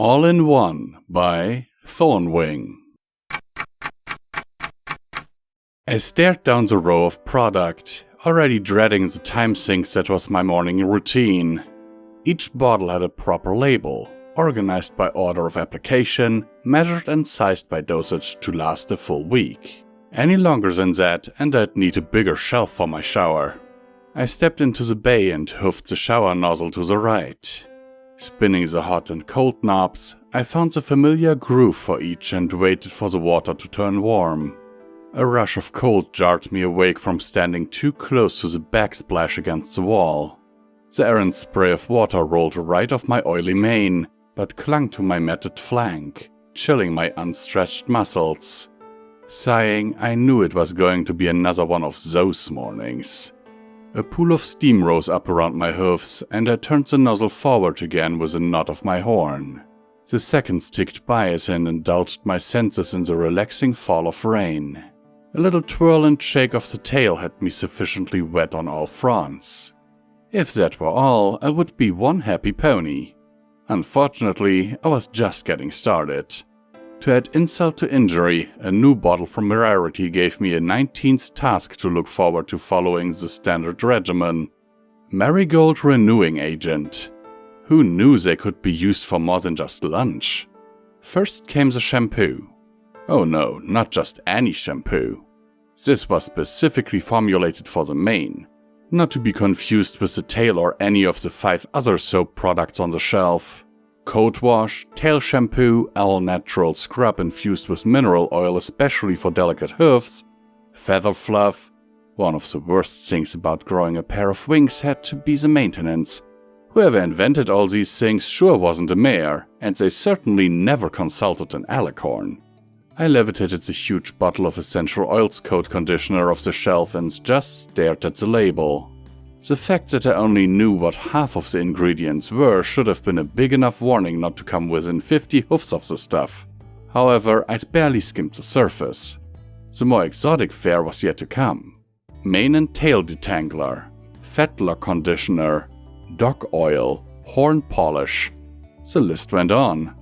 All in One by Thornwing. I stared down the row of product, already dreading the time sinks that was my morning routine. Each bottle had a proper label, organized by order of application, measured and sized by dosage to last a full week. Any longer than that, and I'd need a bigger shelf for my shower. I stepped into the bay and hoofed the shower nozzle to the right. Spinning the hot and cold knobs, I found the familiar groove for each and waited for the water to turn warm. A rush of cold jarred me awake from standing too close to the backsplash against the wall. The errant spray of water rolled right off my oily mane, but clung to my matted flank, chilling my unstretched muscles. Sighing, I knew it was going to be another one of those mornings. A pool of steam rose up around my hoofs, and I turned the nozzle forward again with a nod of my horn. The seconds ticked by as I indulged my senses in the relaxing fall of rain. A little twirl and shake of the tail had me sufficiently wet on all fronts. If that were all, I would be one happy pony. Unfortunately, I was just getting started. To add insult to injury, a new bottle from Rarity gave me a 19th task to look forward to following the standard regimen. Marigold Renewing Agent. Who knew they could be used for more than just lunch? First came the shampoo. Oh no, not just any shampoo. This was specifically formulated for the mane, not to be confused with the tail or any of the 5 other soap products on the shelf. Coat wash, tail shampoo, all-natural scrub infused with mineral oil especially for delicate hoofs, feather fluff. One of the worst things about growing a pair of wings had to be the maintenance. Whoever invented all these things sure wasn't a mayor, and they certainly never consulted an alicorn. I levitated the huge bottle of essential oils coat conditioner off the shelf and just stared at the label. The fact that I only knew what half of the ingredients were should have been a big enough warning not to come within 50 hoofs of the stuff. However, I'd barely skimmed the surface. The more exotic fare was yet to come. Mane and tail detangler, fetlock conditioner, dog oil, horn polish. The list went on.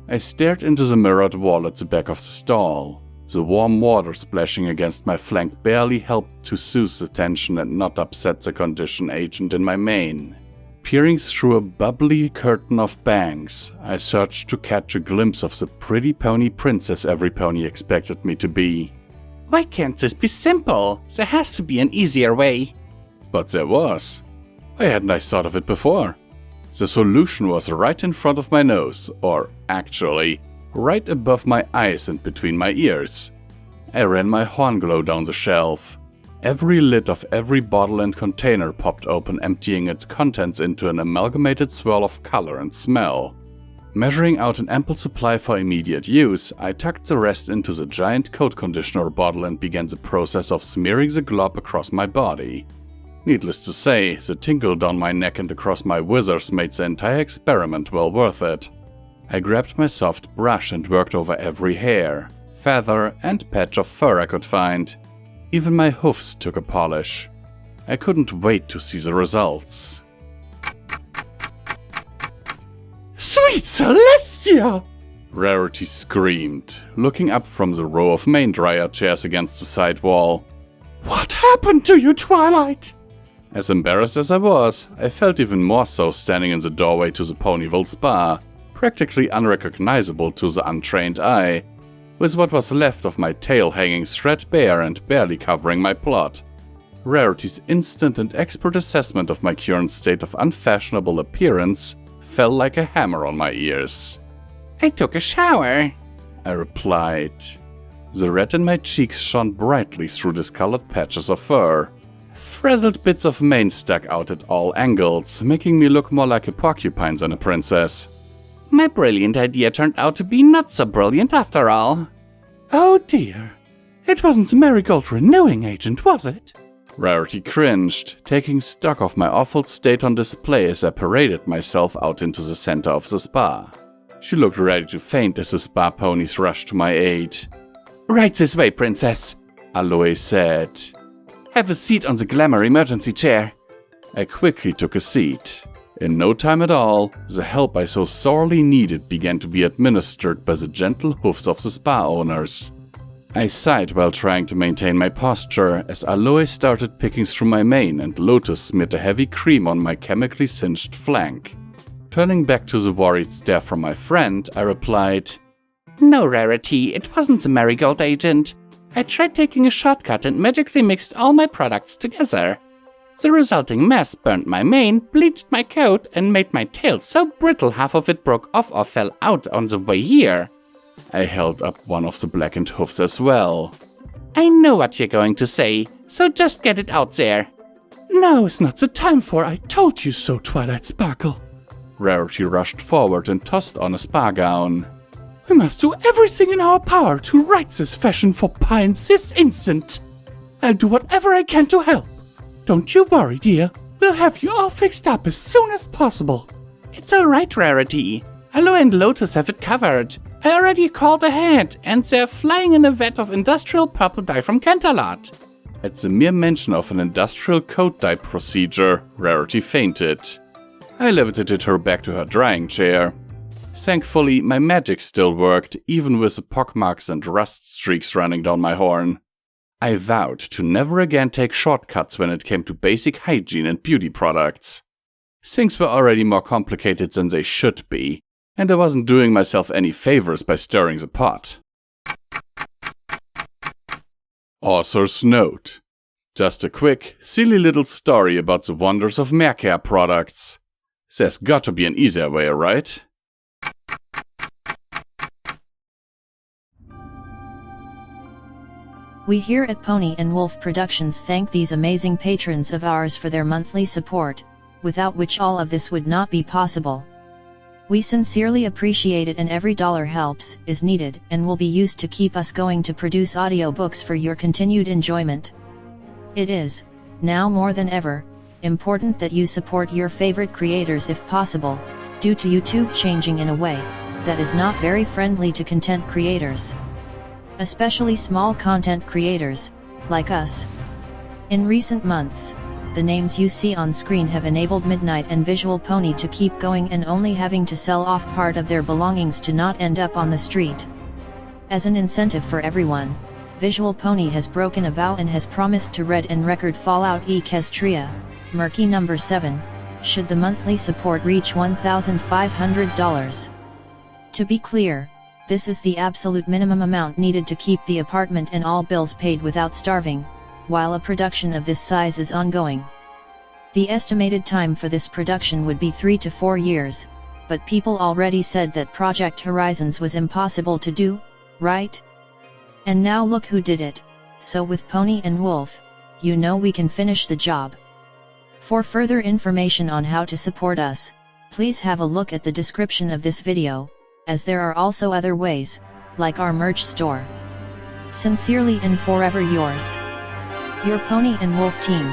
I stared into the mirrored wall at the back of the stall. The warm water splashing against my flank barely helped to soothe the tension and not upset the condition agent in my mane. Peering through a bubbly curtain of bangs, I searched to catch a glimpse of the pretty pony princess every pony expected me to be. Why can't this be simple? There has to be an easier way. But there was. Why hadn't I thought of it before? The solution was right in front of my nose, or actually, right above my eyes and between my ears. I ran my horn glow down the shelf. Every lid of every bottle and container popped open, emptying its contents into an amalgamated swirl of color and smell. Measuring out an ample supply for immediate use, I tucked the rest into the giant coat conditioner bottle and began the process of smearing the glob across my body. Needless to say, the tingle down my neck and across my withers made the entire experiment well worth it. I grabbed my soft brush and worked over every hair, feather, and patch of fur I could find. Even my hoofs took a polish. I couldn't wait to see the results. Sweet Celestia! Rarity screamed, looking up from the row of main dryer chairs against the side wall. What happened to you, Twilight? As embarrassed as I was, I felt even more so standing in the doorway to the Pony&Wolf spa, practically unrecognizable to the untrained eye, with what was left of my tail hanging threadbare and barely covering my plot. Rarity's instant and expert assessment of my current state of unfashionable appearance fell like a hammer on my ears. I took a shower, I replied. The red in my cheeks shone brightly through discolored patches of fur. Frazzled bits of mane stuck out at all angles, making me look more like a porcupine than a princess. My brilliant idea turned out to be not so brilliant after all. Oh dear. It wasn't the Marigold Renewing Agent, was it? Rarity cringed, taking stock of my awful state on display as I paraded myself out into the center of the spa. She looked ready to faint as the spa ponies rushed to my aid. Right this way, princess, Aloe said. Have a seat on the glamour emergency chair. I quickly took a seat. In no time at all, the help I so sorely needed began to be administered by the gentle hoofs of the spa owners. I sighed while trying to maintain my posture as Aloe started picking through my mane and Lotus smeared a heavy cream on my chemically singed flank. Turning back to the worried stare from my friend, I replied, No, Rarity, it wasn't the marigold agent. I tried taking a shortcut and magically mixed all my products together. The resulting mess burned my mane, bleached my coat, and made my tail so brittle half of it broke off or fell out on the way here. I held up one of the blackened hoofs as well. I know what you're going to say, so just get it out there. Now is not the time for I told you so, Twilight Sparkle. Rarity rushed forward and tossed on a spa gown. We must do everything in our power to right this fashion for Pines this instant. I'll do whatever I can to help. Don't you worry, dear. We'll have you all fixed up as soon as possible. It's alright, Rarity. Aloe and Lotus have it covered. I already called ahead, and they're flying in a vat of industrial purple dye from Canterlot. At the mere mention of an industrial coat dye procedure, Rarity fainted. I levitated her back to her drying chair. Thankfully, my magic still worked, even with the pockmarks and rust streaks running down my horn. I vowed to never again take shortcuts when it came to basic hygiene and beauty products. Things were already more complicated than they should be, and I wasn't doing myself any favors by stirring the pot. Author's note. Just a quick, silly little story about the wonders of Mercare products. There's got to be an easier way, right? We here at Pony&Wolf Productions thank these amazing patrons of ours for their monthly support, without which all of this would not be possible. We sincerely appreciate it, and every dollar helps, is needed, and will be used to keep us going to produce audiobooks for your continued enjoyment. It is, now more than ever, important that you support your favorite creators if possible, due to YouTube changing in a way that is not very friendly to content creators. Especially small content creators, like us. In recent months, the names you see on screen have enabled Midnight and Visual Pony to keep going and only having to sell off part of their belongings to not end up on the street. As an incentive for everyone, Visual Pony has broken a vow and has promised to read and record Fallout Equestria, Murky number 7, should the monthly support reach $1,500. To be clear, this is the absolute minimum amount needed to keep the apartment and all bills paid without starving, while a production of this size is ongoing. The estimated time for this production would be 3 to 4 years, but people already said that Project Horizons was impossible to do, right? And now look who did it, so with Pony&Wolf, you know we can finish the job. For further information on how to support us, please have a look at the description of this video, as there are also other ways, like our merch store. Sincerely and forever yours, your Pony&Wolf team.